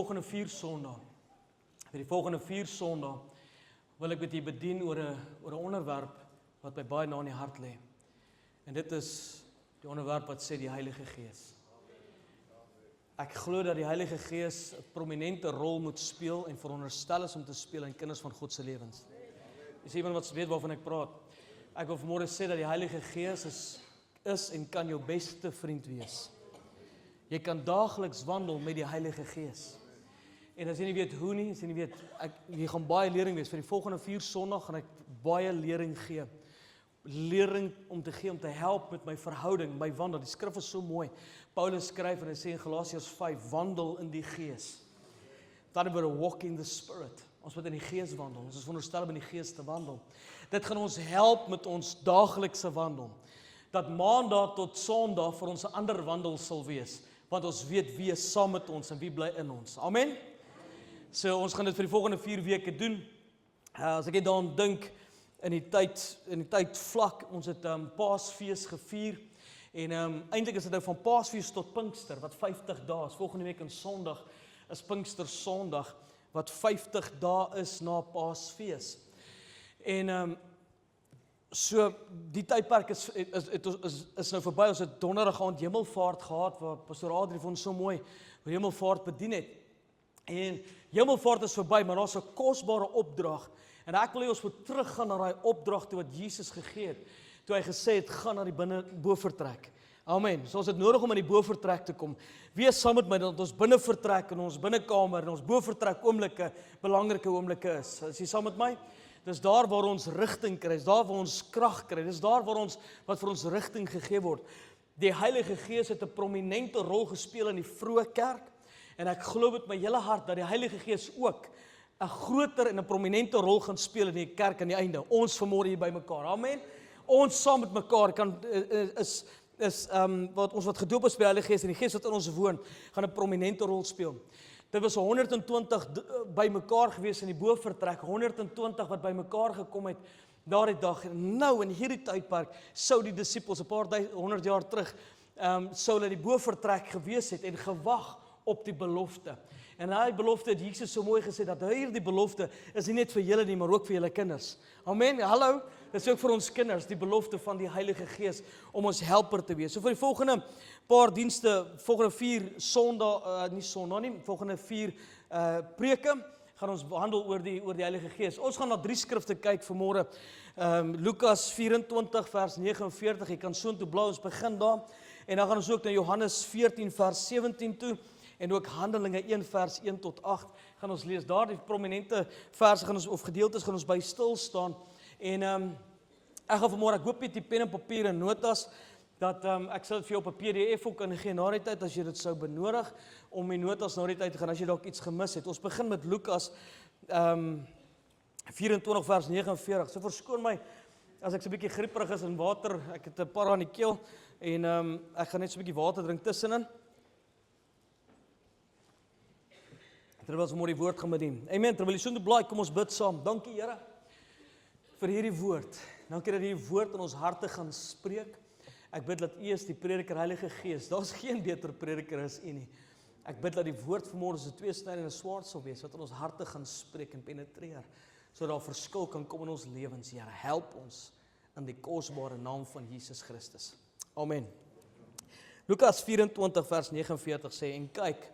volgende 4 Sondae. Vir die volgende 4 Sondae wil ek met u bedien oor 'n onderwerp wat my baie na in die hart lê. En dit is die onderwerp wat sê die Heilige Gees. Ek glo dat die Heilige Gees 'n prominente rol moet speel en veronderstel is om te speel in kinders van God se lewens. Is iemand wat weet waarvan ek praat? Ek wil vanmôre sê dat die Heilige Gees is en kan jou beste vriend wees. Jy kan daagliks wandel met die Heilige Gees. En as jy nie weet hoe nie, as jy nie weet, jy gaan baie lering wees. Vir die volgende 4 Sondae gaan ek baie lering gee. Lering om te gee, om te help met my verhouding, my wandel. Die skrif is so mooi. Paulus skryf en hy sê in Galasiërs 5, wandel in die Gees. That about a walk in the Spirit. Ons moet in die Gees wandel. Ons is veronderstel om in die Gees te wandel. Dit gaan ons help met ons daaglikse wandel. Dat Maandag tot Sondag vir ons 'n ander wandel sal wees. Want ons weet wie is saam met ons en wie bly in ons. Amen? So ons gaan dit vir die volgende 4 weke doen. As ek net daaraan dink, in die tyd vlak, ons het Paasfees gevier. En eintlik is dit nou van Paasfees tot Pinkster, wat 50 dae is. Volgende week in Sondag is Pinkster Sondag, wat 50 dae is na Paasfees. En so die tydperk is nou verby. Ons het donderdag aand Hemelvaart gehad, waar Pastor Adrie vir ons so mooi oor Hemelvaart bedien het. En Hemelvaart is verby, maar daar's 'n kosbare opdrag. En ek wil hê ons moet teruggaan na daai opdrag toe wat Jesus gegee het. Toe hy gesê het, gaan na die bovertrek. Amen. So ons het nodig om in die bovertrek te kom. Wees saam met my dat ons binnevertrek en ons binnekamer en ons bovertrek oomblikke belangrike oomblikke is. Is jy saam met my? Dis daar waar ons rigting kry, dis daar waar ons krag kry, dis daar waar wat vir ons rigting gegee word. Die Heilige Gees het 'n prominente rol gespeel in die vroeë kerk. En ek glo met my hele hart dat die Heilige Gees ook 'n groter en 'n prominente rol gaan speel in die kerk aan die einde. Ons vanmôre hier by mekaar. Amen. Ons saam met mekaar kan wat gedoop is by die Heilige Gees en die Gees wat in ons woon, gaan 'n prominente rol speel. Dit was 120 by mekaar gewees in die bovertrek, 120 wat by mekaar gekom het daardie dag. En nou in hierdie tydperk sou die disippels 'n paar 100 jaar terug sou hulle die bovertrek gewees het en gewag op die belofte. En daai belofte het Jesus so mooi gesê, dat hierdie belofte is nie net vir julle nie, maar ook vir julle kinders. Amen, hallo, dit is ook vir ons kinders, die belofte van die Heilige Gees, om ons helper te wees. So vir die volgende paar dienste, volgende 4 volgende 4 preke, gaan ons behandel oor die Heilige Gees. Ons gaan na 3 skrifte kyk vanmôre. Lukas 24 vers 49, jy kan soontoe blaai, ons begin daar. En dan gaan ons ook na Johannes 14 vers 17 toe. En ook Handelinge 1 vers 1 tot 8 gaan ons lees. Daar die prominente verse gaan ons of gedeeltes gaan ons by stil staan. En ek gaan vanmôre, ek hoop jy het die pen en papier en notas, dat ek sal dit vir jou op 'n PDF ook kan gee na die tyd as jy dit sou benodig om die notas na die tyd te gaan as jy dalk iets gemis het. Ons begin met Lukas 24 vers 49. So verskoon my as ek so 'n bietjie grieperig is en water, ek het 'n paar aan die keel en ek gaan net so 'n bietjie water drink tussenin. Terwyl ons môre die woord gaan bedien. Amen. Terwyl jy so toe blaai, kom ons bid saam. Dankie Here vir hierdie woord. Dankie dat hierdie woord in ons harte gaan spreek. Ek bid dat U is die prediker, Heilige Gees. Daar's geen beter prediker as U nie. Ek bid dat die woord vanmôre so 'n tweesnydende swaard sal wees, wat in ons harte gaan spreek en penetreer, sodat daar verskil kan kom in ons lewens. Here, help ons in die kosbare naam van Jesus Christus. Amen. Lukas 24 vers 49 sê, en kyk,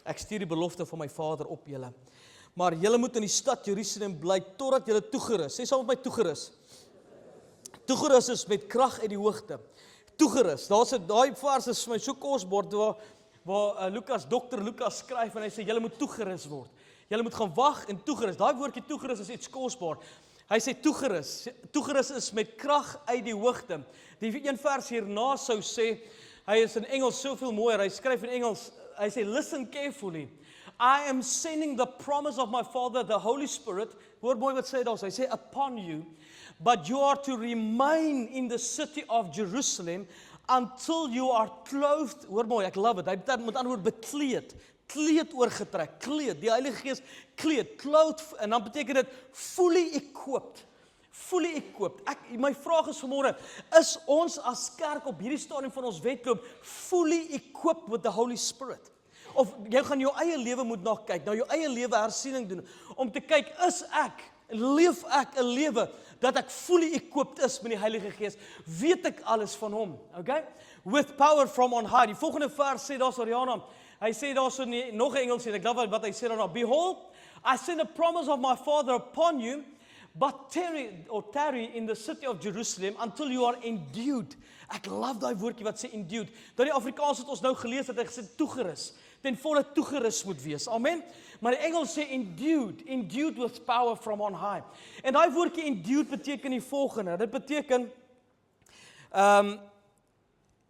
ek stuur die belofte van my Vader op julle. Maar julle moet in die stad Jerusalem bly totdat julle toegerus. Sê saam met my toegerus. Toegerus is met krag uit die hoogte. Toegerus. Daai vers is vir my so kosbaar waar Dr. Lukas skryf en hy sê julle moet toegerus word. Julle moet gaan wag en toegerus. Daai woordjie toegerus is iets kosbaar. Hy sê toegerus. Toegerus is met krag uit die hoogte. Die een vers hierna sou sê, hy is in Engels soveel mooier. Hy skryf in Engels. Hy sê, listen carefully. I am sending the promise of my Father, the Holy Spirit. Hoor mooi wat sê daar. Hy sê, upon you. But you are to remain in the city of Jerusalem until you are clothed. Hoor mooi, ek love it. Hy het met ander woord bekleed. Kleed oorgetrek. Kleed. Die Heilige Gees kleed. Clothed. En dan beteken dit fully equipped. Fully equipped. My vraag is vanmôre, is ons as kerk op hierdie stadium van ons wedloop fully equipped with the Holy Spirit? Of jy gaan jou eie lewe moet na kyk, na jou eie lewe hersiening doen, om te kyk, leef ek 'n lewe, dat ek fully equipped is met die Heilige Gees, weet ek alles van hom, okay? With power from on high. Die volgende vers sê daar so, Rihanna, hy sê daar so, nog 'n Engels, ek love wat hy sê daarna, behold, I send a promise of my Father upon you, but tarry in the city of Jerusalem until you are endued. Ek love daai woordjie wat sê endued. Dat die Afrikaans het ons nou gelees, dat hy gesê toegerus, ten volle toegerus moet wees, amen? Maar die Engels sê endued with power from on high. En daai woordjie endued beteken die volgende, dit beteken,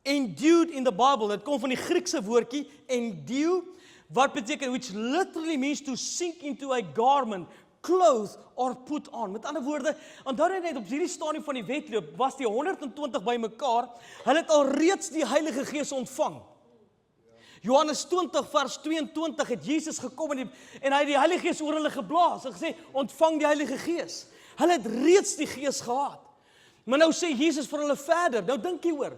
endued in the Bible, dit kom van die Griekse woordjie, endue, wat beteken, which literally means to sink into a garment, clothe or put on. Met ander woorde, onthou net op hierdie stadium van die wedloop, was die 120 by mekaar, hulle het al reeds die Heilige Gees ontvang. Johannes 20 vers 22 het Jesus gekom en hy het die Heilige Gees oor hulle geblaas en gesê, ontvang die Heilige Gees. Hulle het reeds die Gees gehad. Maar nou sê Jesus vir hulle verder, nou dink jy hoor,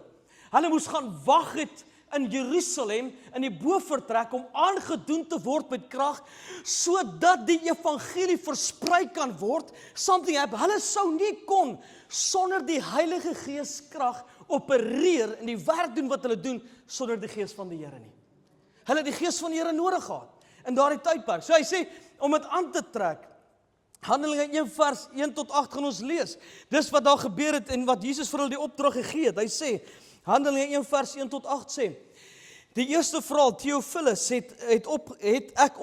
hulle moes gaan wag het in Jerusalem, in die bofortrek, om aangedoen te word met krag, sodat die evangelie versprei kan word, something happen. Hulle sou nie kon, sonder die Heilige Gees krag, opereer en die werk doen wat hulle doen, sonder die Gees van die Here nie. Hulle het die Gees van die Here nodig gehad, in daardie tydperk. So hy sê, om het aan te trek, Handelinge 1 vers 1 tot 8 gaan ons lees. Dis wat daar gebeur het en wat Jesus vir hulle die opdrag gegee het. Hy sê, Handelinge 1 vers 1 tot 8 sê, die eerste verhaal, Theophilus, het ek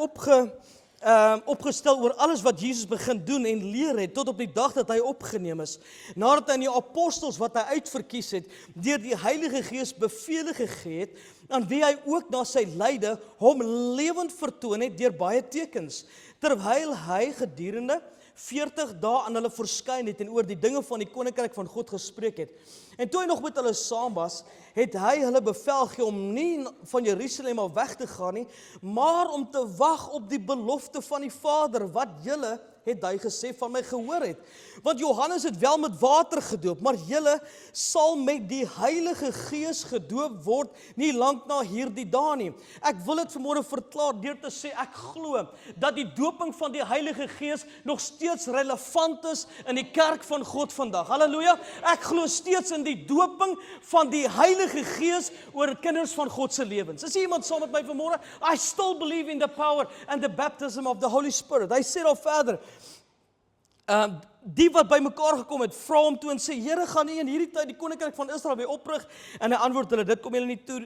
opgestel oor alles wat Jesus begin doen en leer het, tot op die dag dat hy opgeneem is, nadat hy aan die apostels wat hy uitverkies het, deur die Heilige Gees bevele gegee het, aan wie hy ook na sy lyde hom lewend vertoon het deur baie tekens, terwyl hy gedurende 40 dae aan hulle verskyn het en oor die dinge van die koninkryk van God gespreek het. En toe hy nog met hulle saam was, het hy hulle bevel gegee om nie van Jerusalem al weg te gaan nie, maar om te wag op die belofte van die Vader, wat julle, het hy gesê, van my gehoor het. Want Johannes het wel met water gedoop, maar julle sal met die Heilige Gees gedoop word, nie lank na hierdie dae nie. Ek wil dit vanmôre verklaar deur te sê, ek glo dat die doping van die Heilige Gees nog steeds relevant is in die kerk van God vandag. Halleluja! Ek glo steeds in die doping van die Heilige Gees oor kinders van God se lewens. Is iemand saam met my vanmôre? I still believe in the power and the baptism of the Holy Spirit. Hy sê al verder, die wat by mekaar gekom het, vra hom toe en sê, Here, gaan nie in hierdie tyd die koninkryk van Israel weer oprig? En hy antwoord hulle, dit kom julle nie toe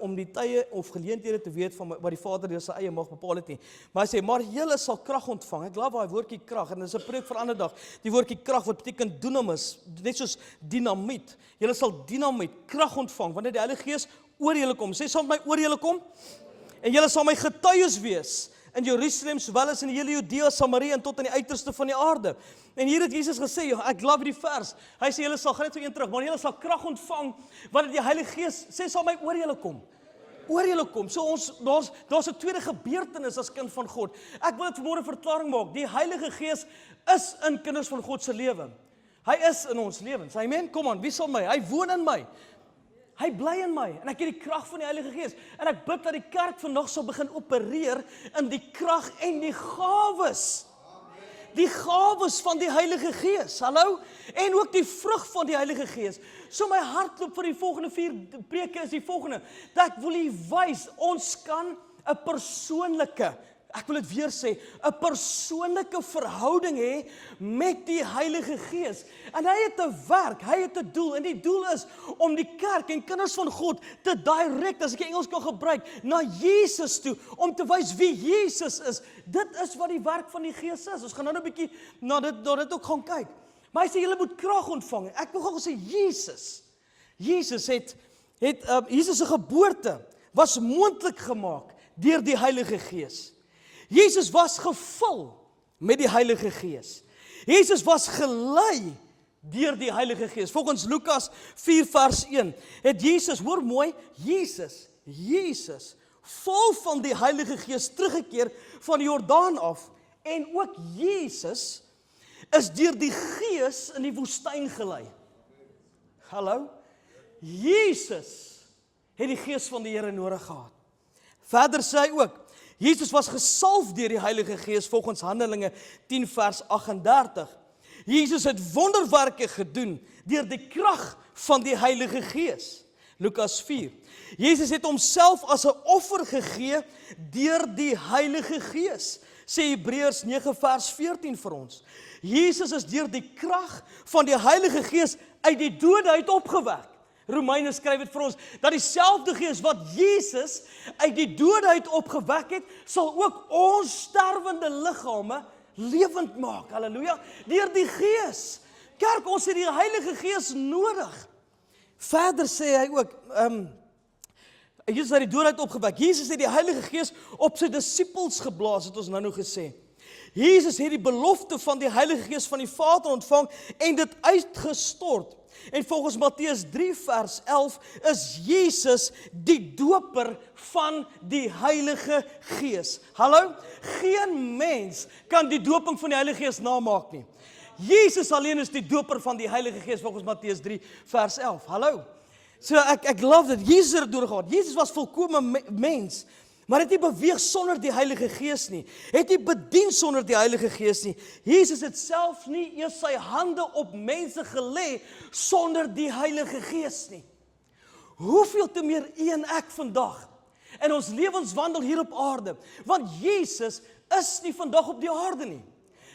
om die tye of geleenthede te weet van wat die Vader deur sy eie mag bepaal het nie. Maar hy sê, maar julle sal krag ontvang. Ek love daai woordjie krag, en dit is 'n preek vir 'n ander dag. Die woordjie krag wat beteken dunamis, net soos dinamiet. Julle sal dinamiet, krag ontvang, wanneer die Heilige Gees oor julle kom. Sê saam met my, oor julle kom. En julle sal my getuies wees in Jerusalem, sowel as in die hele Judea, Samaria en tot aan die uiterste van die aarde. En hier het Jesus gesê, ek love die vers, hy sê, julle sal, gaan net so een terug, maar julle sal krag ontvang, wanneer die Heilige Gees, sê sal my oor julle kom. Oor julle kom. So daar's 'n tweede gebeurtenis as kind van God. Ek wil dit vanmôre verklaring maak. Die Heilige Gees is in kinders van God se lewe. Hy is in ons lewens. Amen. Kom aan, wie sal my? Hy woon in my. Hy bly in my, en ek het die krag van die Heilige Gees, en ek bid dat die kerk vandag sal begin opereer in die krag en die gawes. Die gawes van die Heilige Gees, hallo? En ook die vrug van die Heilige Gees. So my hartklop vir die volgende 4 preke is die volgende, dat ek wil u wys, ons kan 'n persoonlike, ek wil dit weer sê, 'n persoonlike verhouding hê met die Heilige Gees. En hy het 'n werk, hy het 'n doel, en die doel is om die kerk en kinders van God te direct, as ek Engels kan gebruik, na Jesus toe, om te wys wie Jesus is. Dit is wat die werk van die Gees is. Ons gaan nou 'n bietjie na dit ook gaan kyk. Maar hy sê, julle moet krag ontvang. Ek wil gou sê, Jesus se geboorte was moontlik gemaak deur die Heilige Gees. Jesus was gevul met die Heilige Gees. Jesus was gelei deur die Heilige Gees. Volgens Lukas 4 vers 1 het Jesus, hoor mooi, Jesus, vol van die Heilige Gees teruggekeer van die Jordaan af, en ook Jesus is deur die Gees in die woestyn gelei. Hallo? Jesus het die Gees van die Here nodig gehad. Verder sê hy ook, Jesus was gesalf deur die Heilige Gees volgens Handelinge 10 vers 38. Jesus het wonderwerke gedoen deur die krag van die Heilige Gees. Lukas 4. Jesus het homself as 'n offer gegee deur die Heilige Gees. Sê Hebreërs 9 vers 14 vir ons. Jesus is deur die krag van die Heilige Gees uit die dode uit opgewek. Romeine skryf dit vir ons, dat dieselfde Gees wat Jesus uit die dode uit opgewek het, sal ook ons sterwende liggame lewend maak. Halleluja. Deur die Gees. Kerk, ons het die Heilige Gees nodig. Verder sê hy ook, Jesus het die dood uit opgewek. Jesus het die Heilige Gees op sy disippels geblaas, het ons nou gesê. Jesus het die belofte van die Heilige Gees van die Vader ontvang en dit uitgestort. En volgens Matteus 3 vers 11 is Jesus die doper van die Heilige Gees. Hallo? Geen mens kan die doping van die Heilige Gees namaak nie. Jesus alleen is die doper van die Heilige Gees volgens Matteus 3 vers 11. Hallo? So ek love dit. Jesus het dit deurgehad. Jesus was volkome mens, maar het nie beweeg sonder die Heilige Gees nie. Het nie bedien sonder die Heilige Gees nie. Jesus het self nie eers sy hande op mense gelê sonder die Heilige Gees nie. Hoeveel te meer u en ek vandag in ons lewenswandel hier op aarde, want Jesus is nie vandag op die aarde nie.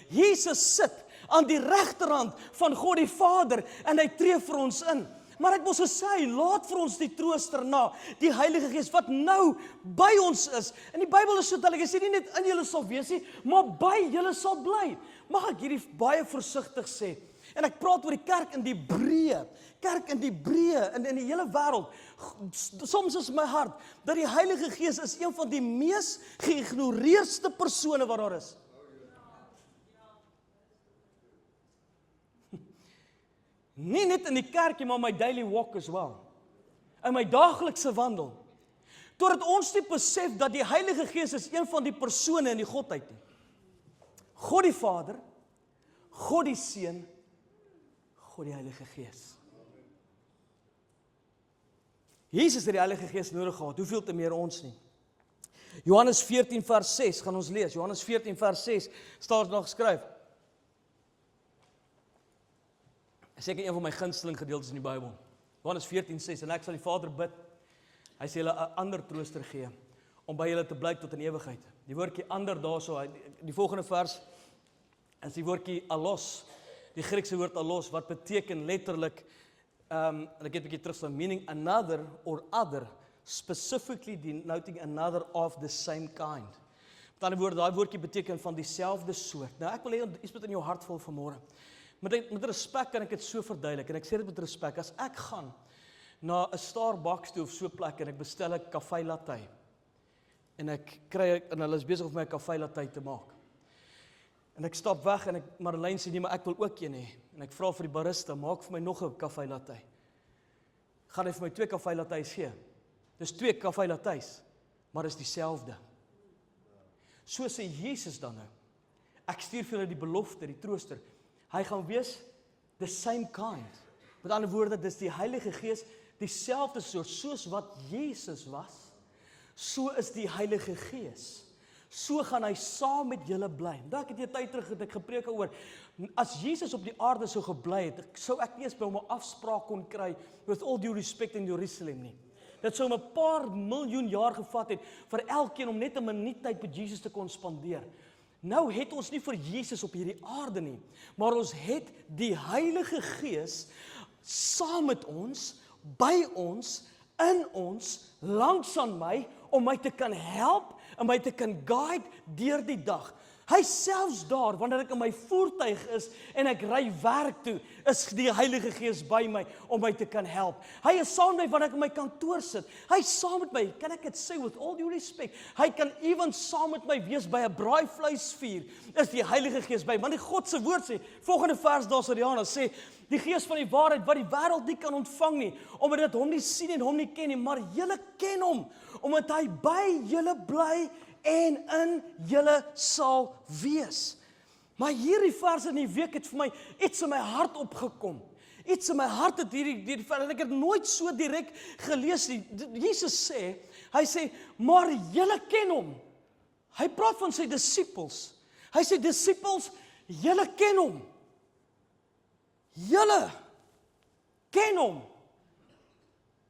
Jesus sit aan die regterhand van God die Vader en hy tree vir ons in. Maar ek mos gesê, laat vir ons die trooster na, die Heilige Gees wat nou by ons is. En die Bybel is so duidelik, hy sê nie net in julle sal wees nie, maar by julle sal bly. Mag ek hierdie baie versigtig sê? En ek praat oor die kerk in die breë, in die hele wêreld. Soms is my hart dat die Heilige Gees is een van die mees geïgnoreerde persone wat daar is. Nie net in die kerkie, maar my daily walk as well. In my daaglikse wandel. Totdat ons nie besef dat die Heilige Gees is een van die persone in die Godheid nie. God die Vader, God die Seun, God die Heilige Gees. Jesus het die Heilige Gees nodig gehad, hoeveel te meer ons nie. Johannes 14 vers 6, gaan ons lees. Johannes 14 vers 6, staat nog geskryf. Seker een van my gunsteling gedeeltes in die Bybel. Johannes 14:6 en ek sal die Vader bid. Hy sê hulle 'n ander trooster gee om by julle te bly tot in ewigheid. Die woordjie ander daarso, die volgende vers is die woordjie allos. Die Griekse woord allos wat beteken letterlik en ek het 'n bietjie terug meaning another or other, specifically denoting another of the same kind. Met ander woorde, daai woordjie beteken van dieselfde soort. Nou ek wil hê iets moet in jou hart vol vanmôre. Met respek kan ek dit so verduidelik, en ek sê dit met respek, as ek gaan na 'n Starbucks toe of so 'n plek, en ek bestel 'n kaffe latte, en en hulle is besig om my 'n kaffe latte te maak, en ek stap weg, en Marlene sê nie, maar ek wil ook een hê, en ek vra vir die barista, maak vir my nog 'n kaffe latte, gaan hy vir my 2 kaffe lattes gee, dis 2 kaffe lattes, maar is dieselfde, so sê Jesus dan nou, ek stuur vir julle die belofte, die trooster, hy gaan wees the same kind. Met ander woorde, dis die Heilige Gees, dieselfde soort, soos wat Jesus was, so is die Heilige Gees. So gaan hy saam met julle bly. Daar ek het 'n tyd terug ek gepreek oor, as Jesus op die aarde sou gebly het, sou ek nie eens by hom 'n afspraak kon kry, with all due respect in Jerusalem nie. Dit sou 'n paar miljoen jaar gevat het, vir elkeen om net 'n minuut tyd met Jesus te kon spandeer. Nou het ons nie vir Jesus op hierdie aarde nie, maar ons het die Heilige Gees saam met ons, by ons, in ons, langs aan my, om my te kan help, en my te kan guide deur die dag. Hy selfs daar, wanneer ek in my voertuig is, en ek ry werk toe, is die Heilige Gees by my, om my te kan help. Hy is saam met my, wanneer ek in my kantoor sit. Hy is saam met my, kan ek dit sê, with all due respect, hy kan even saam met my wees, by 'n braaivleisvuur, is die Heilige Gees by, want die God se woord sê, volgende vers daar sê Johannes, sê, die Gees van die waarheid, wat die wêreld nie kan ontvang nie, omdat dit hom nie sien en hom nie ken nie, maar julle ken hom, omdat hy by julle bly, en in julle sal wees. Maar hierdie vers in die week het vir my iets in my hart opgekom. iets in my hart het hierdie en ek het nooit so direk gelees nie. Jesus sê, hy sê, maar julle ken hom. Hy praat van sy disippels. Hy sê, disippels, julle ken hom. Julle ken hom.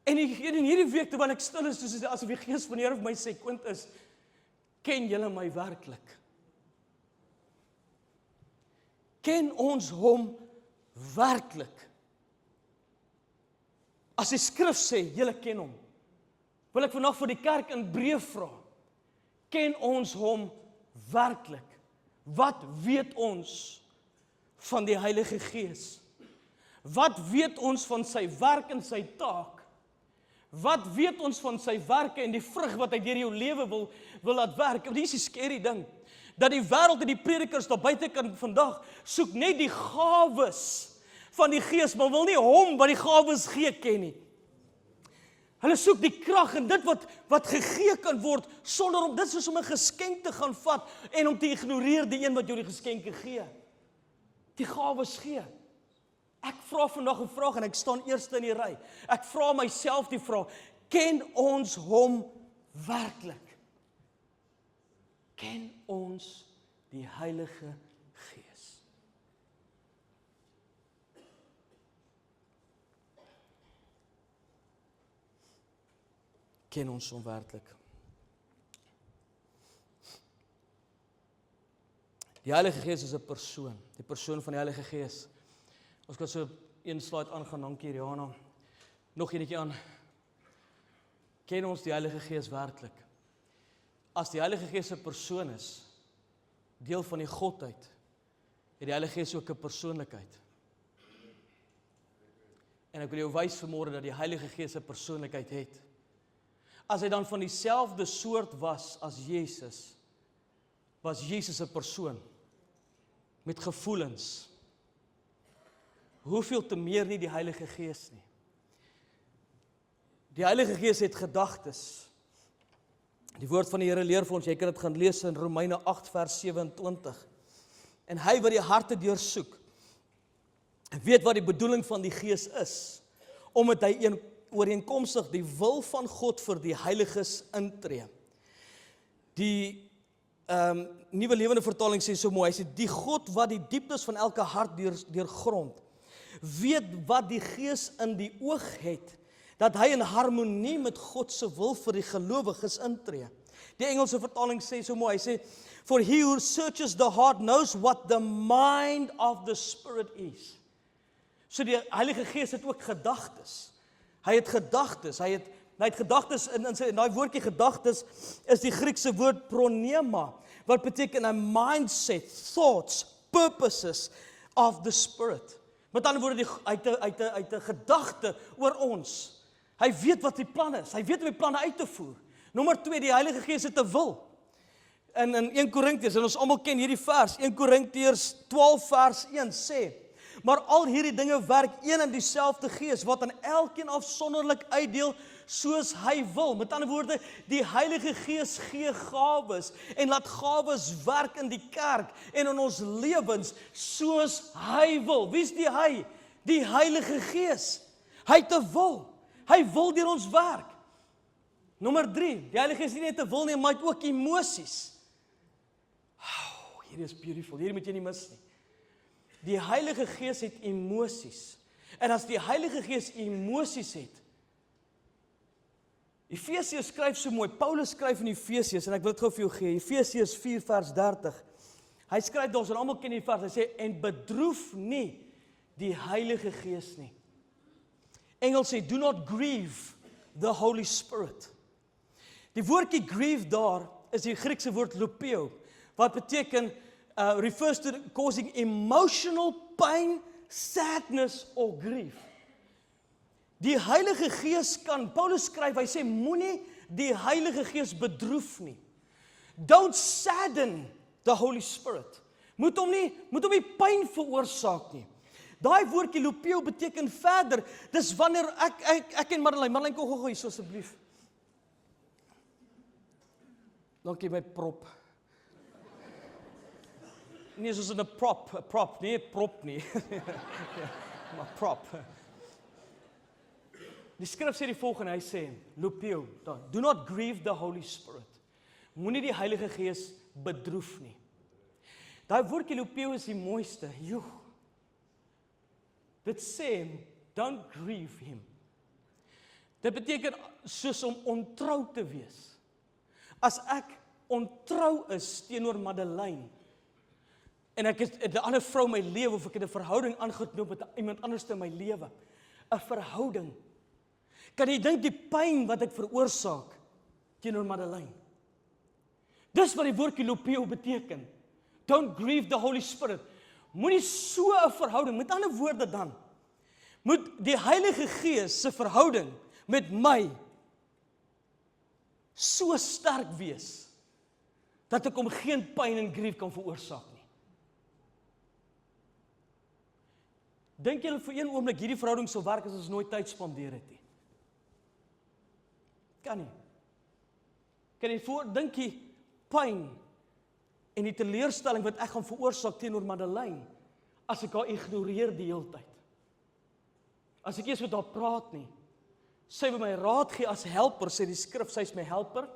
En in hierdie week, terwyl ek stil is, soos asof die Gees van die Here vir my sê, Quintus, ken julle my werklik? Ken ons hom werklik? As die skrif sê, julle ken hom, wil ek vandag vir die kerk in breë vra, ken ons hom werklik? Wat weet ons van die Heilige Gees? Wat weet ons van sy werk en sy taak? Wat weet ons van sy werke en die vrug wat hy deur jou lewe wil laat werk? En dis die scary ding, dat die wêreld en die predikers daar buitekant vandag soek net die gawes van die Gees, maar wil nie hom wat die gawes gee ken nie. Hulle soek die krag en dit wat gegee kan word, sonder om dit soos om 'n geskenk te gaan vat en om te ignoreer die een wat jou die geskenke gee. Die gawes gee. Ek vra vandag 'n vraag en ek staan eerste in die ry. Ek vra myself die vraag, ken ons hom werklik? Ken ons die Heilige Gees? Ken ons hom werklik? Die Heilige Gees is 'n persoon, die persoon van die Heilige Gees. Ons kan so een slide aangaan, dankie Rihanna. Nog eenetjie aan. Ken ons die Heilige Gees werklik? As die Heilige Gees 'n persoon is, deel van die Godheid, het die Heilige Gees ook 'n persoonlikheid. En ek wil jou wys vanmôre dat die Heilige Gees 'n persoonlikheid het. As hy dan van dieselfde soort was as Jesus 'n persoon met gevoelens. Hoeveel te meer nie die Heilige Gees nie. Die Heilige Gees het gedagtes. Die woord van die Here leer vir ons, jy kan dit gaan lees in Romeine 8 vers 27. En hy wat die harte deursoek, weet wat die bedoeling van die Gees is, omdat hy ooreenkomstig die wil van God vir die heiliges intree. Die Nuwe Lewende Vertaling sê so mooi, hy sê, die God wat die dieptes van elke hart deurgrond, weet wat die Gees in die oog het, dat hy in harmonie met God se wil vir die gelowiges intree. Die Engelse vertaling sê so mooi, hy sê, for he who searches the heart knows what the mind of the Spirit is. So die Heilige Gees het ook gedagtes. Hy het gedagtes, hy het gedagtes, in daai woordjie gedagtes is die Griekse woord pronema, wat beteken 'n mindset, thoughts, purposes of the Spirit. Met ander woorde, uit 'n gedagte oor ons. Hy weet wat die plan is, hy weet om die planne uit te voer. Nommer 2, die Heilige Gees het 'n wil. In 1 Korintiërs, en ons almal ken hierdie vers, 1 Korintiërs 12 vers 1 sê, maar al hierdie dinge werk een en dieselfde Gees, wat aan elkeen afsonderlik uitdeel, soos hy wil. Met ander woorde, die Heilige Gees gee gawes, en laat gawes werk in die kerk, en in ons lewens, soos hy wil. Wie is die hy? Die Heilige Gees. Hy het 'n wil. Hy wil deur ons werk. Nommer 3, die Heilige Gees het nie net 'n wil nie, maar hy het ook emosies. Hierdie is beautiful, hierdie moet jy nie mis nie. Die Heilige Gees het emosies. En as die Heilige Gees emosies het, Efesiërs skryf so mooi, Paulus skryf in Efesiërs, en ek wil dit gou vir jou gee, Efesiërs 4 vers 30. Hy skryf daar, ons almal ken die vers, hy sê, en bedroef nie die Heilige Gees nie. Engels sê, do not grieve the Holy Spirit. Die woordjie grieve daar is die Griekse woord lupeo, wat beteken, refers to causing emotional pain, sadness or grief. Die Heilige Gees kan, Paulus skryf, hy sê, moenie die Heilige Gees bedroef nie. Don't sadden the Holy Spirit. Moet hom nie pyn veroorsaak nie. Daai woordjie lupeo beteken verder, dis wanneer ek en Marlene kom gou hier so asseblief. Dankie my prop. Nee, soos 'n prop, nee, prop nie. maar prop. Die skrif sê die volgende, hy sê, Lupio, do not grieve the Holy Spirit. Moenie die Heilige Gees bedroef nie. Daai woordjie Lupio is die mooiste. Joe. Dit sê, don't grieve him. Dit beteken soos om ontrou te wees. As ek ontrou is teenoor Madeleine, en ek het 'n ander vrou in my lewe, of ek het 'n verhouding aangeknoop met iemand anders in my lewe, 'n verhouding, kan jy dink die pyn wat ek veroorsaak teenoor Madeleine? Dis wat die woordjie Lupio beteken. Don't grieve the Holy Spirit. Moenie so 'n verhouding, met ander woorde dan, moet die Heilige Gees se verhouding met my so sterk wees, dat ek hom geen pyn en grief kan veroorsaak nie. Dink julle vir een oomblik hierdie verhouding sal werk as ons nooit tyd spandeer het nie? Kan nie. Kan jy dink jy pyn en die teleurstelling wat ek gaan veroorsaak teenoor Madeleine, as ek haar ignoreer die hele tyd? As ek eers met haar praat nie, sy wil my raad gee as helper, sê die skrif, sy is my helper.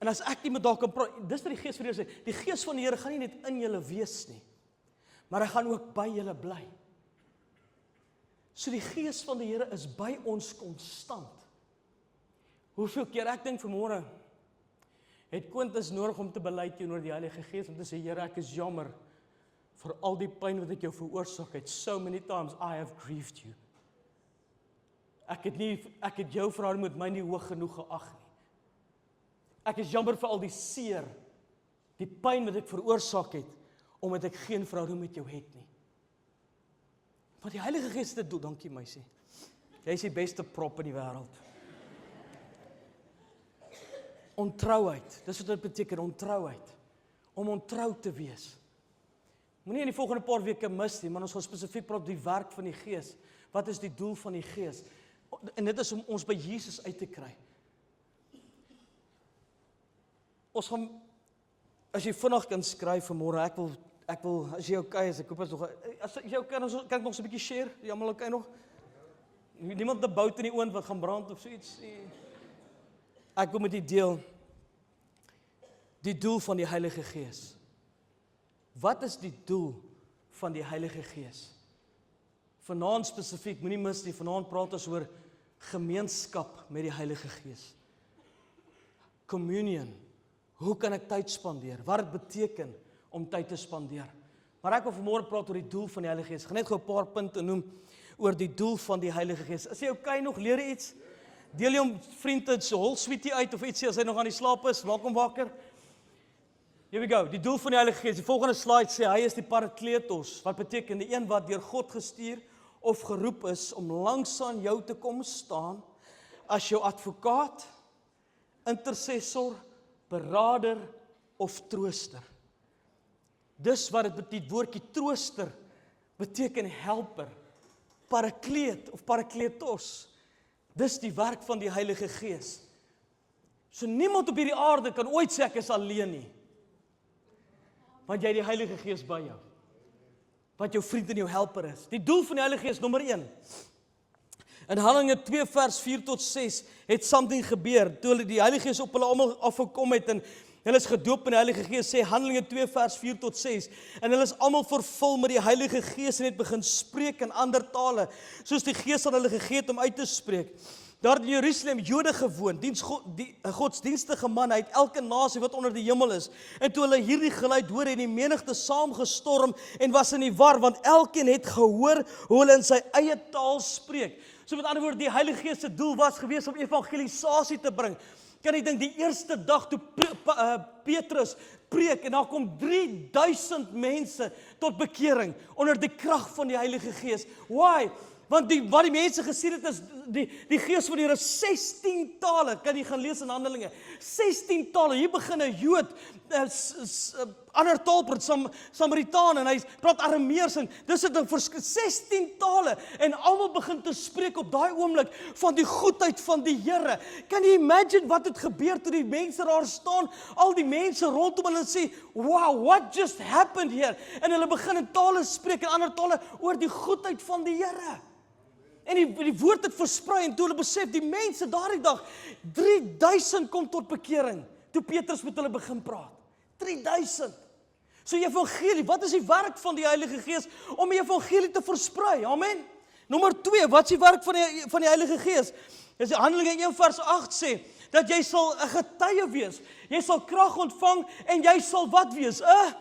En as ek nie met haar kan praat, dis wat die Gees vir julle sê, die Gees van die Here gaan nie net in julle wees nie, maar hy gaan ook by julle bly. So die Gees van die Here is by ons konstant. Hoeveel keer, ek dink vanmôre, het Quintus nodig om te bely teenoor die Heilige Gees, om te sê, Here, ek is jammer vir al die pyn wat ek jou veroorsaak het. So many times I have grieved you. Ek het jou verhouding met my nie hoog genoeg geag nie. Ek is jammer vir al die seer, die pyn wat ek veroorsaak het, omdat ek geen verhouding met jou het nie. Want die Heilige Gees dit doen, dankie meisie. Jy is die beste prop in die wêreld. Ontrouheid, dis wat dit beteken, ontrouheid. Om ontrou te wees. Moenie in die volgende paar weke mis nie, maar ons gaan spesifiek praat oor die werk van die Gees. Wat is die doel van die Gees? En dit is om ons by Jesus uit te kry. Ons gaan, as jy vinnig kan skryf vanmôre, ek wil, as jy okay is, ek hoop as jy okay, dan kan ek nog so 'n bietjie share, jy almal okay nog? Niemand 'n bout in die oond wat gaan brand of so iets. Ek wil met die deel, die doel van die Heilige Gees. Wat is die doel van die Heilige Gees? Vanaand spesifiek, moenie mis nie, vanaand praat ons oor gemeenskap met die Heilige Gees. Communion. Hoe kan ek tyd spandeer? Wat dit beteken om tyd te spandeer? Maar ek wil vanmôre praat oor die doel van die Heilige Gees. Ek gaan net gou 'n paar punte noem oor die doel van die Heilige Gees. Is jy okay nog? Leer jy iets? Deel jy hom vriende se hol sweetie uit of ietsie as hy nog aan die slaap is? Maak hom wakker. Here we go. Die doel van die Heilige Gees. Die volgende slide sê hy is die Parakletos, wat beteken die een wat deur God gestuur of geroep is om langs aan jou te kom staan as jou advokaat, intercessor, beraader of trooster. Dis wat dit beteken, woordjie trooster beteken helper, parakleet of parakletos. Dis die werk van die Heilige Gees. So niemand op hierdie aarde kan ooit sê ek is alleen nie. Want jy het die Heilige Gees by jou. Wat jou vriend en jou helper is. Die doel van die Heilige Gees, nommer 1. In Handelinge 2 vers 4 tot 6 het something gebeur, toe hulle die Heilige Gees op hulle almal afgekom het, en hulle is gedoop in die Heilige Gees, sê Handelinge 2 vers 4 tot 6, en hulle is almal vervul met die Heilige Gees en het begin spreek in ander tale, soos die Gees aan hulle gegee het om uit te spreek. Daar in Jerusalem Jode gewoon, die godsdienstige manne uit elke nasie wat onder die hemel is. En toe hulle hierdie geluid hoor, het die menigte saamgestorm en was in die war, want elkeen het gehoor hoe hulle in sy eie taal spreek. So met ander woorde, die Heilige Gees se doel was gewees om evangelisasie te bring. Kan jy dink, die eerste dag toe Petrus preek, en daar kom 3000 mense tot bekering onder die krag van die Heilige Gees. Why? Want wat die mense gesien het is, die gees van die Here 16 tale, kan jy gaan lees in Handelinge, 16 tale, hier begin 'n Jood, ander taal praat, Samaritaan, en hy praat Arameers, en dis het 16 tale, en almal begin te spreek op daai oomblik, van die goedheid van die Here. Kan jy imagine wat het gebeur, toe die mense daar staan, al die mense rondom hulle sê, wow, what just happened here? En hulle begin in tale spreek, en ander tale, oor die goedheid van die Here. En die woord het versprei, en toe hulle besef, die mense daardie dag, 3000 kom tot bekering, toe Petrus met hulle begin praat. 3000. So die evangelie, wat is die werk van die Heilige Gees, om die evangelie te versprei? Amen. Nommer 2, wat is die werk van die Heilige Gees? Dis die Handelinge 1 vers 8 sê, dat jy sal 'n getuie wees, jy sal krag ontvang, en jy sal wat wees? 'n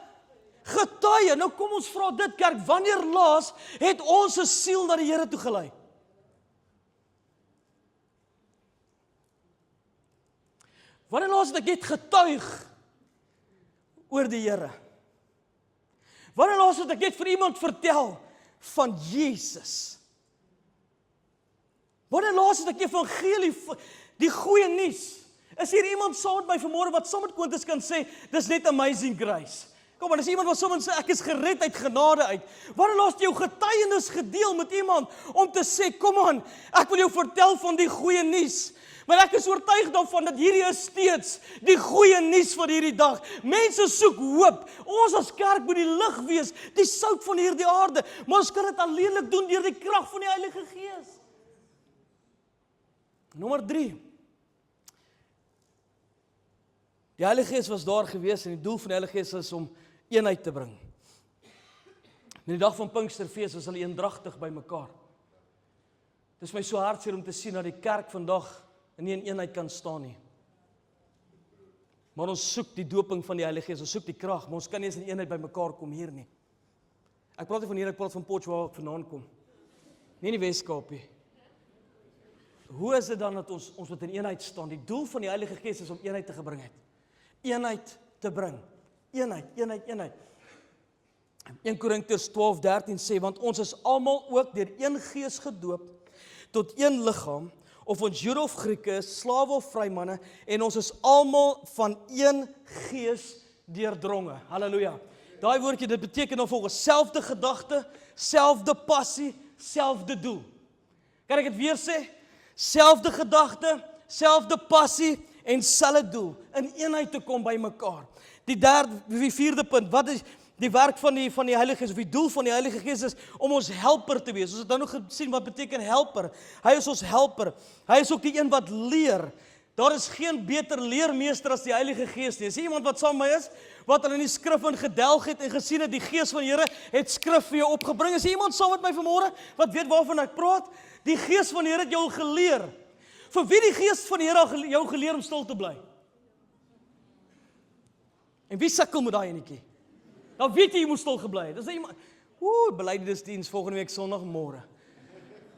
getuie. Nou kom ons vra dit, kerk, wanneer laas het ons 'n siel na die Here toe gelei? Wanneer laas het ek net getuig oor die Here? Wanneer laas het ek net vir iemand vertel van Jesus? Wanneer laas het ek evangelie, die goeie nuus? Is hier iemand saam met my vanmôre wat saam met Quintus kan sê, dis net amazing grace? Kom maar, dis iemand wat soms sê, ek is gered uit genade uit. Wanneer laas jy jou getuienis gedeel met iemand, om te sê, kom aan, ek wil jou vertel van die goeie nuus. Maar ek is oortuig daarvan dat hierdie is steeds die goeie nuus van hierdie dag. Mense soek hoop. Ons as kerk moet die lig wees, die sout van hierdie aarde. Maar ons kan dit alleenlik doen deur die krag van die Heilige Gees. Nommer 3. Die Heilige Gees was daar gewees, en die doel van die Heilige Gees is om eenheid te bring. In die dag van Pinksterfees was hulle eendragtig by mekaar. Dit is my so hartseer om te sien dat die kerk vandag nie in eenheid kan staan nie. Maar ons soek die doping van die Heilige Gees, ons soek die krag, maar ons kan nie eens in eenheid by mekaar kom hier nie. Ek praat nie van hier, ek praat van Potchefstroom waar ek vandaan kom. Nie in die Weskaap nie. Hoe is dit dan dat ons moet in eenheid staan? Die doel van die Heilige Gees is om eenheid te gebring het. Eenheid te bring. Eenheid. 1 Korintiërs 12:13 sê, want ons is almal ook deur een Gees gedoop tot een liggaam, of ons Jode of Grieke is, slawe of vrymanne, en ons is almal van een Gees deurdronge. Halleluja. Daai woordjie, dit beteken dan volgens selfde gedagte, selfde passie, selfde doel. Kan ek dit weer sê? Selfde gedagte, selfde passie en selfde doel, in eenheid te kom by mekaar. Die vierde punt, wat is die werk van die Heilige Gees, of die doel van die Heilige Gees is om ons helper te wees. Ons het nou nog gesien wat beteken helper. Hy is ons helper. Hy is ook die een wat leer. Daar is geen beter leermeester as die Heilige Gees nie. Is iemand wat saam met my is, wat hulle in die skrif in gedelg het en gesien het, die Gees van die Here het skrif vir jou opgebring. Is iemand saam met my vanmôre wat weet waarvan ek praat? Die Gees van die Here het jou geleer. Vir wie die Gees van die Here jou geleer om stil te bly? En wie sukkel met daai enetjie? Dan weet jy moet stil gebly het. Dis iemand, belydenisdiens volgende week Sondagmôre.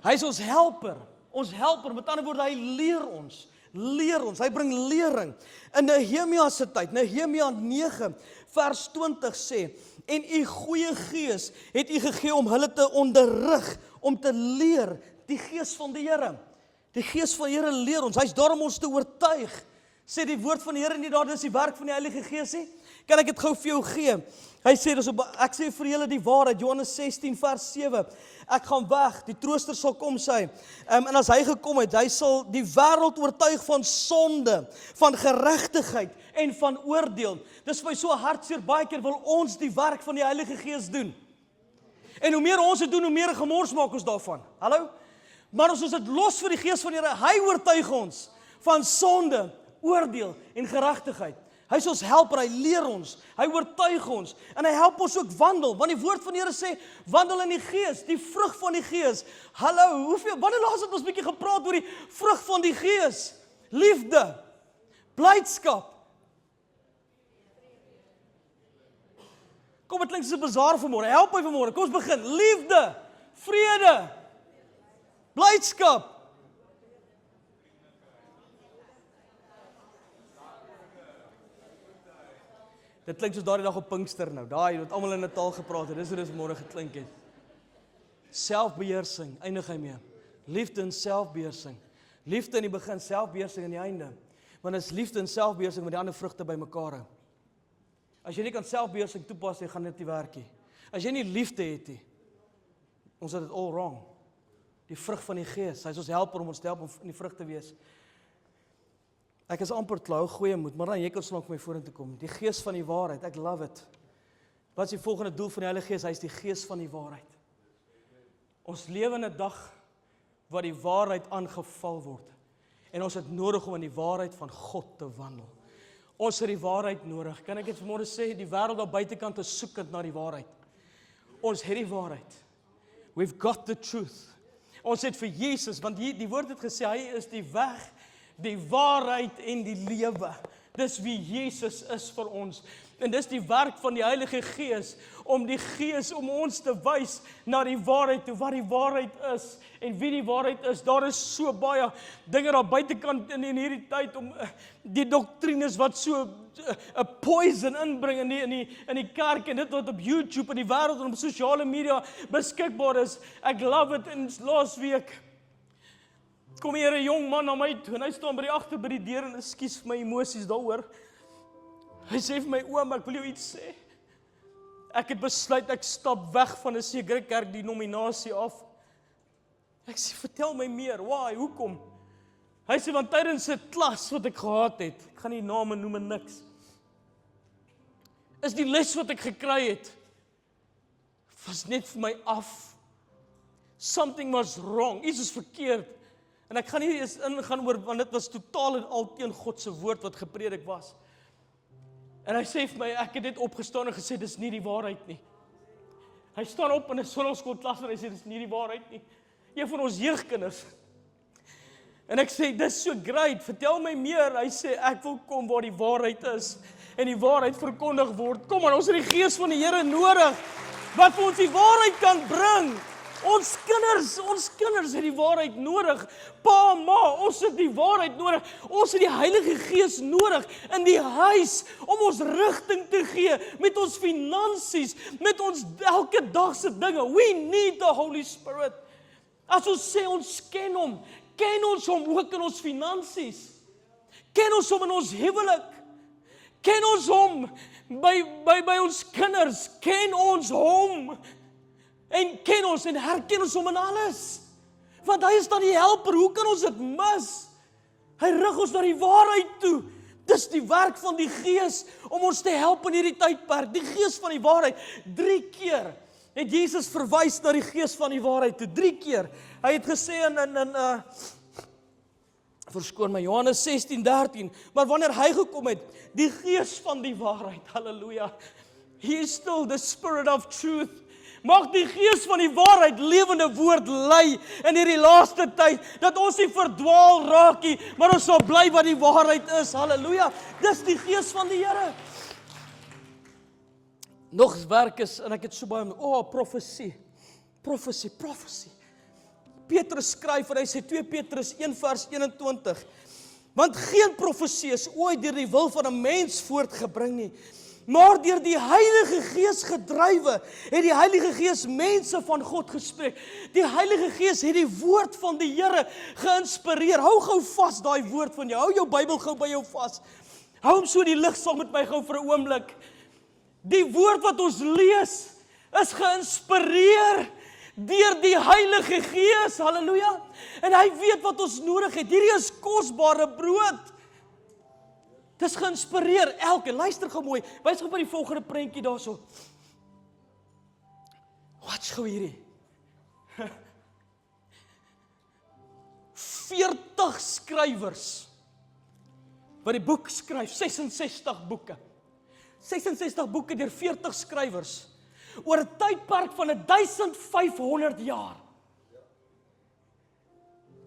Hy is ons helper. Ons helper, met ander woorde, hy leer ons. Hy bring lering. In Nehemia se tyd, Nehemia 9 vers 20 sê, en u goeie Gees het u gegee om hulle te onderrig, om te leer, die Gees van die Here. Die Gees van die Here leer ons, hy is daar om ons te oortuig. Sê die woord van die Here nie daar, dis die werk van die Heilige Gees nie? Kan ek dit gou vir jou gee? Hy sê, ek sê vir julle die waarheid, Johannes 16 vers 7, ek gaan weg, die trooster sal kom, sê hy, en as hy gekom het, hy sal die wêreld oortuig van sonde, van geregtigheid en van oordeel. Dis my so hartseer, baie keer wil ons die werk van die Heilige Gees doen. En hoe meer ons dit doen, hoe meer gemors maak ons daarvan. Hallo? Maar as ons dit los vir die Gees van die Here, hy oortuig ons van sonde, oordeel en geregtigheid. Hy is ons helper, hy leer ons, hy oortuig ons, en hy help ons ook wandel, want die woord van die Here sê, wandel in die Gees, die vrug van die Gees. Hallo, wanneer laas het ons bietjie gepraat oor die vrug van die Gees? Liefde, blydskap. Kom, dit klink soos 'n bazaar vanmôre, help my vanmôre, kom ons begin. Liefde, vrede, blydskap. Dit klink soos daardie dag op Pinkster nou, daai wat almal in 'n taal gepraat het, dis hoe dit vanmôre geklink het. Selfbeheersing, eindig hy mee. Liefde en selfbeheersing. Liefde in die begin, selfbeheersing in die einde. Want as liefde en selfbeheersing met die ander vrugte by mekaar hou. As jy nie kan selfbeheersing toepas, jy gaan dit nie werk nie. As jy nie liefde het nie, ons het dit all wrong. Die vrug van die Gees, hy is ons helper om ons te help om in die vrug te wees. Ek is amper klaar, goeie moed, maar dan jy kan slank vir my vorentoe kom. Die Gees van die waarheid, ek love it. Wat is die volgende doel van die Heilige Gees? Hy is die Gees van die waarheid. Ons lewe in 'n dag waar die waarheid aangeval word. En ons het nodig om in die waarheid van God te wandel. Ons het die waarheid nodig. Kan ek dit vanmôre sê, die wêreld daar buitekant is soekend na die waarheid. Ons het die waarheid. We've got the truth. Ons het vir Jesus, want die woord het gesê, hy is die weg, die waarheid en die lewe. Dis wie Jesus is vir ons. En dis die werk van die Heilige Gees, om die Gees om ons te wys na die waarheid toe, wat die waarheid is, en wie die waarheid is. Daar is so baie dinge daar buitekant in hierdie tyd, om die doktrines wat so 'n poison inbring in die kerk, en dit wat op YouTube en die wêreld en op sosiale media beskikbaar is. Ek love it. En laas week kom hier 'n jong man na my toe, en hy staan by die agter by die deur, en ekskuus vir my emosies daaroor. Hy sê vir my, oom, ek wil jou iets sê. Ek het besluit, ek stap weg van 'n sekere kerk denominasie af. Ek sê, vertel my meer, why, hoekom? Hy sê, want tydens 'n klas wat ek gehad het, ek gaan nie name noem en niks, is die les wat ek gekry het, was net vir my af. Something was wrong, iets is verkeerd. En ek gaan nie eens ingaan oor, want dit was totaal en al teen God se woord wat gepredik was. En hy sê vir my, ek het dit opgestaan en gesê, dis nie die waarheid nie. Hy staan op in 'n sonnaskoolklas en hy sê, dis nie die waarheid nie. Een van ons jeugkinders. En ek sê, dis so great, vertel my meer. Hy sê, ek wil kom waar die waarheid is, en die waarheid verkondig word. Kom aan, ons het die Gees van die Here nodig, wat vir ons die waarheid kan bring. Ons kinders het die waarheid nodig. Pa, ma, ons het die waarheid nodig. Ons het die Heilige Gees nodig in die huis om ons rigting te gee met ons finansies, met ons elke dag se dinge. We need the Holy Spirit. As ons sê ons ken ons ook in ons finansies. Ken ons hom in ons huwelik. Ken ons hom by ons kinders. Ken ons hom. En ken ons en herken ons hom in alles. Want hy is dan die helper, hoe kan ons dit mis? Hy rig ons na die waarheid toe. Dis die werk van die Gees, om ons te help in hierdie tydperk. Die Gees van die waarheid, 3 keer het Jesus verwys na die Gees van die waarheid toe, 3 keer. Hy het gesê in verskoon my, Johannes 16:13, maar wanneer hy gekom het, die Gees van die waarheid, halleluja, he is still the Spirit of truth. Mag die Gees van die waarheid lewende woord lei in hierdie laaste tyd, dat ons nie verdwaal raak nie, maar ons sal bly wat die waarheid is. Halleluja. Dis die Gees van die Here. Nog werk is, en ek het so baie, profesie. Petrus skryf, en hy sê 2 Petrus 1 vers 21, want geen profesie is ooit deur die wil van 'n mens voortgebring nie, maar deur die Heilige Gees gedrywe, het die Heilige Gees mense van God gespreek. Die Heilige Gees het die woord van die Here geïnspireer. Hou gou vas daai woord van jou. Hou jou Bybel gou by jou vas. Hou hom so in die lig saam met my gou vir 'n oomblik. Die woord wat ons lees is geïnspireer deur die Heilige Gees. Halleluja. En hy weet wat ons nodig het. Hierdie is kosbare brood. Dis geïnspireer luister gou mooi, wys gou by die volgende prentjie daarso. Watch gou hierdie. 40 skrywers wat die boek skryf, 66 boeke. 66 boeke deur 40 skrywers oor 'n tydperk van 1500 jaar.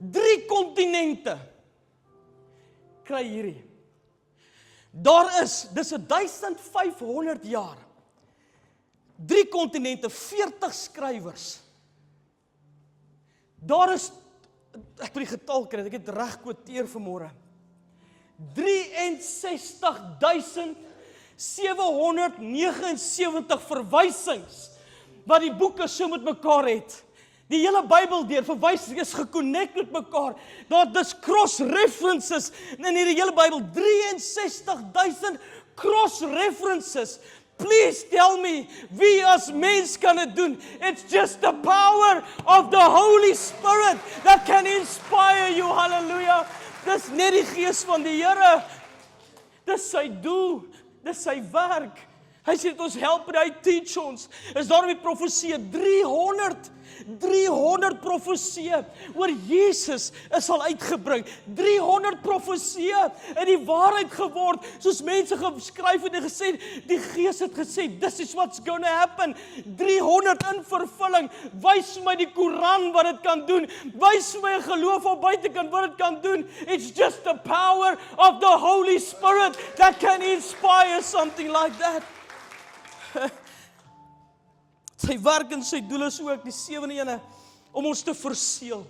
3 kontinente kry hierdie. Dis 1500 jaar. 3 kontinente, 40 skrywers. Daar is, ek wil die getal kry, ek het reg kwoteer vanmôre. 63.779 verwysings wat die boeke so met mekaar het. Die hele Bybel deur verwys is geconnect met mekaar. Dis cross references in hierdie hele Bybel, 63,000 cross references. Please tell me, wie as mens kan dit doen? It's just the power of the Holy Spirit that can inspire you. Hallelujah. Dis net die gees van die Here. Dis sy doel, dis sy werk. Hy sê dit ons help en hy teach ons. Is daarom die profesie 300 profeseë oor Jesus is al uitgebring. 300 profeseë in die waarheid geword, soos mense geskryf het en gesê, die Gees het gesê, this is what's going to happen. 300 in vervulling. Wys vir my die Koran wat dit kan doen. Wys vir my 'n geloof op buitekant wat dit kan doen. It's just the power of the Holy Spirit that can inspire something like that. Sy werk en sy doel is ook die 7de ene om ons te verseël.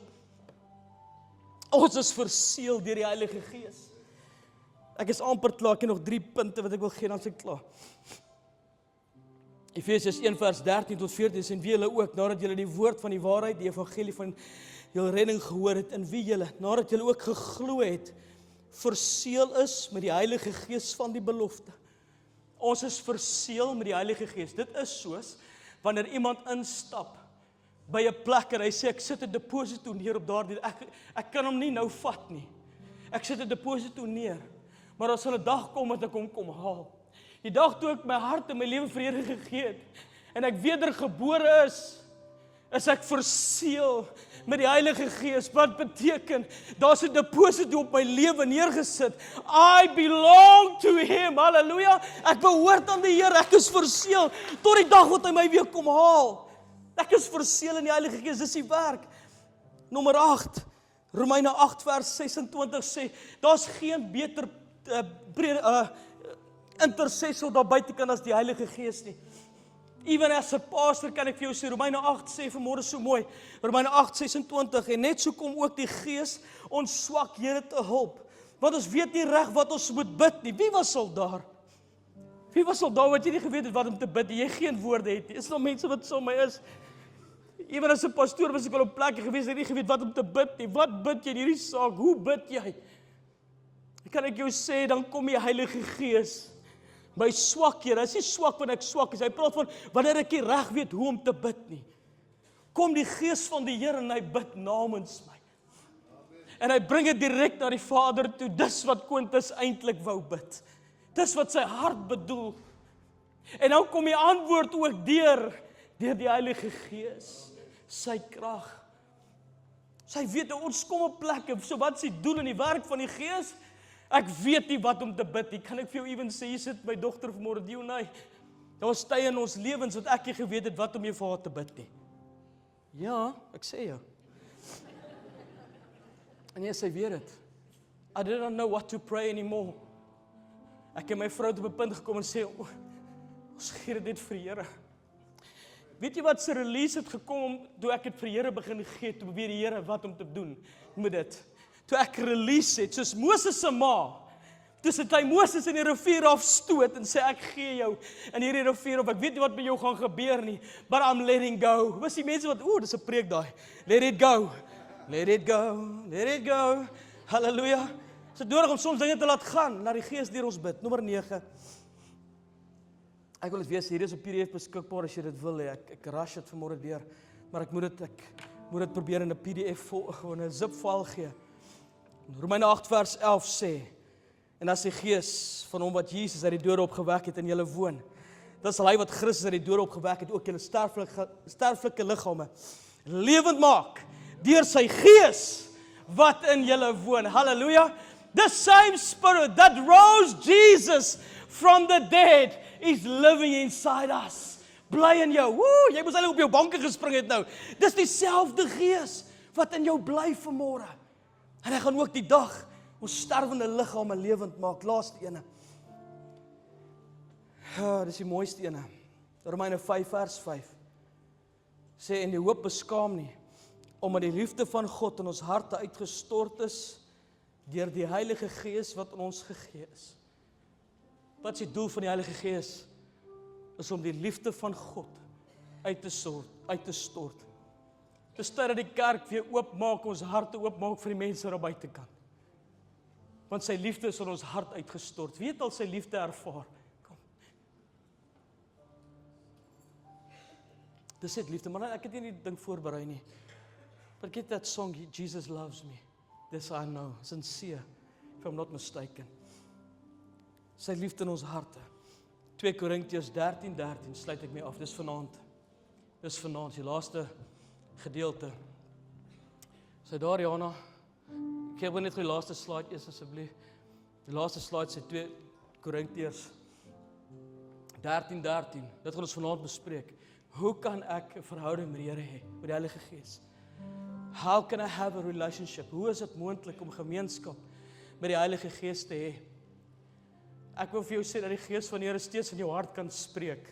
Ons is verseël deur die Heilige Gees. Ek is amper klaar, ek het nog 3 punte wat ek wil gee, dan is ek klaar. Efesiërs 1 vers 13 tot 14 sê, en wie julle ook, nadat julle die woord van die waarheid, die evangelie van julle redding gehoor het, en wie julle, nadat julle ook geglo het, verseël is met die Heilige Gees van die belofte. Ons is verseël met die Heilige Gees. Dit is soos wanneer iemand instap by 'n plek en hy sê ek sit 'n deposito neer op daardie ek kan hom nie nou vat nie. Ek sit 'n deposito neer. Maar as 'n dag kom dat ek hom kom haal. Die dag toe ek my hart en my lewe vir Here gegee het en ek wedergebore is ek verseël met die Heilige Gees. Wat beteken? Daar's 'n deposito op my lewe neergesit. I belong to him. Halleluja. Ek behoort aan die Here. Ek is verseël tot die dag wat hy my weer kom haal. Ek is verseël in die Heilige Gees. Dis die werk. Nommer 8. Romeine 8 vers 26 sê, daar's geen beter intercessor daar buite kan as die Heilige Gees nie. Even as 'n pastor kan ek vir jou sê, Romeine 8 sê vanmôre so mooi, Romeine 8:26, en net so kom ook die Gees ons swakhede te hulp, want ons weet nie reg wat ons moet bid nie. Wie was al daar? Wie was al daar wat jy nie geweet het wat om te bid, jy geen woorde het nie? Is daar mense wat so my is? Even as 'n pastoor was ek al op plekke gewees, ek het nie geweet wat om te bid nie. Wat bid jy in hierdie saak? Hoe bid jy? Kan ek jou sê, dan kom die Heilige Gees. My swakhede, is nie swak wanneer ek swak is. Hy praat van wanneer ek nie reg weet hoe om te bid nie. Kom die Gees van die Here en hy bid namens my. En hy bring dit direk na die Vader toe. Dis wat Quintus eintlik wou bid. Dis wat sy hart bedoel. En nou kom die antwoord ook deur die Heilige Gees, sy krag. Sy weet ons kom op plekke, so wat is die doel in die werk van die Gees? Ek weet nie wat om te bid nie. Kan ek vir jou even sê, jy sit my dogter vanmôre, Dionay. Daar was tye in ons lewens wat ek nie geweet het wat om jou vir haar te bid nie. Ja, ek sê jou. En jy sê weet dit. I didn't know what to pray anymore. Ek en my vrou het op 'n punt gekom en sê, ons gee dit net vir die Here. Weet jy wat se release het gekom toe ek dit vir die Here begin gee, toe probeer die Here wat om te doen met dit. Toe ek release het, soos Moses se ma, tussen hy Moses in die rivier afstoot en sê ek gee jou in hierdie rivier op, ek weet nie wat met jou gaan gebeur nie, but I'm letting go. Was die mense wat, dis 'n preek daai, let it go, let it go, let it go, halleluja. Is dit nodig om soms dinge te laat gaan, laat die Gees deur ons bid. Nommer 9, ek wil dit wees, hier is op PDF beskikbaar as jy dit wil hê, ek rush dit vanmôre deur, maar ek moet dit probeer in 'n PDF gewoon 'n zip file gee. Romeine 8 vers 11 sê, en as die Gees van hom wat Jesus uit die dode opgewek het in julle woon, dan sal hy wat Christus uit die dode opgewek het ook julle sterflike liggame lewend maak deur sy Gees wat in julle woon. Halleluja. The same Spirit that rose Jesus from the dead is living inside us. Bly in jou. Jy moes eintlik op jou banke gespring het nou. Dis dieselfde Gees wat in jou bly vanmôre. En hy gaan ook die dag ons sterwende liggame lewend maak. Laaste ene. Dis die mooiste ene. Romeine 5 vers 5. Sê en die hoop beskaam nie, omdat die liefde van God in ons harte uitgestort is deur die Heilige Gees wat in ons gegee is. Wat is die doel van die Heilige Gees? Is om die liefde van God uit te stort Dis tyd dat die kerk weer oopmaak, ons harte oopmaak vir die mense daar buitekant. Want sy liefde is in ons hart uitgestort. Wie het al sy liefde ervaar? Kom. Dis net liefde, maar ek het nie die ding voorberei nie. But get that song, Jesus loves me. This I know, sincere, if I'm not mistaken. Sy liefde in ons harte. 2 Korintiërs 13:13 sluit ek mee af. Dis vanaand. Die laaste gedeelte. Sy daar, Jana. Ek wil net die laaste slide eers asseblief. Die laaste slide sê 2 Korintiërs 13:13. Dit gaan ons vanaand bespreek. Hoe kan ek 'n verhouding met die Here hê, met die Heilige Gees? How can I have a relationship? Hoe is dit moontlik om gemeenskap met die Heilige Gees te hê? Ek wil vir jou sê dat die Gees van die Here steeds in jou hart kan spreek.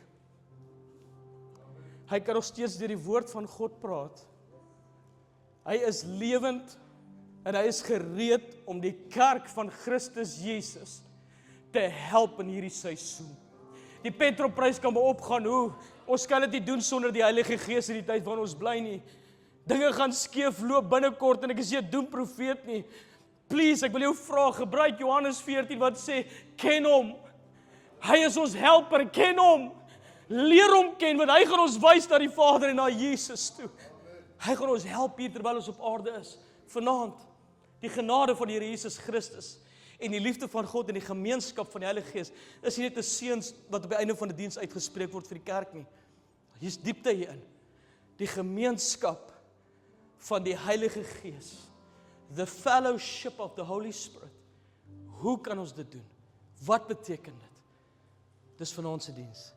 Hy kan nog steeds deur die woord van God praat. Hy is lewend en hy is gereed om die kerk van Christus Jesus te help in hierdie seisoen. Die Petroprys kan maar opgaan, ons kan dit nie doen sonder die Heilige Gees in die tyd waarin ons bly nie. Dinge gaan skeef loop binnekort en ek is nie 'n doemprofeet nie. Please, ek wil jou vra, gebruik Johannes 14 wat sê, ken hom. Hy is ons helper, ken hom. Leer hom ken, want hy gaan ons wys na die Vader en na Jesus toe. Hy gaan ons help hier terwyl ons op aarde is. Vanaand, die genade van die Here Jesus Christus en die liefde van God en die gemeenskap van die Heilige Gees is nie net 'n seën wat op die einde van die diens uitgespreek word vir die kerk nie. Hier's diepte hierin. Die gemeenskap van die Heilige Gees. The fellowship of the Holy Spirit. Hoe kan ons dit doen? Wat beteken dit? Dis vanaand se diens.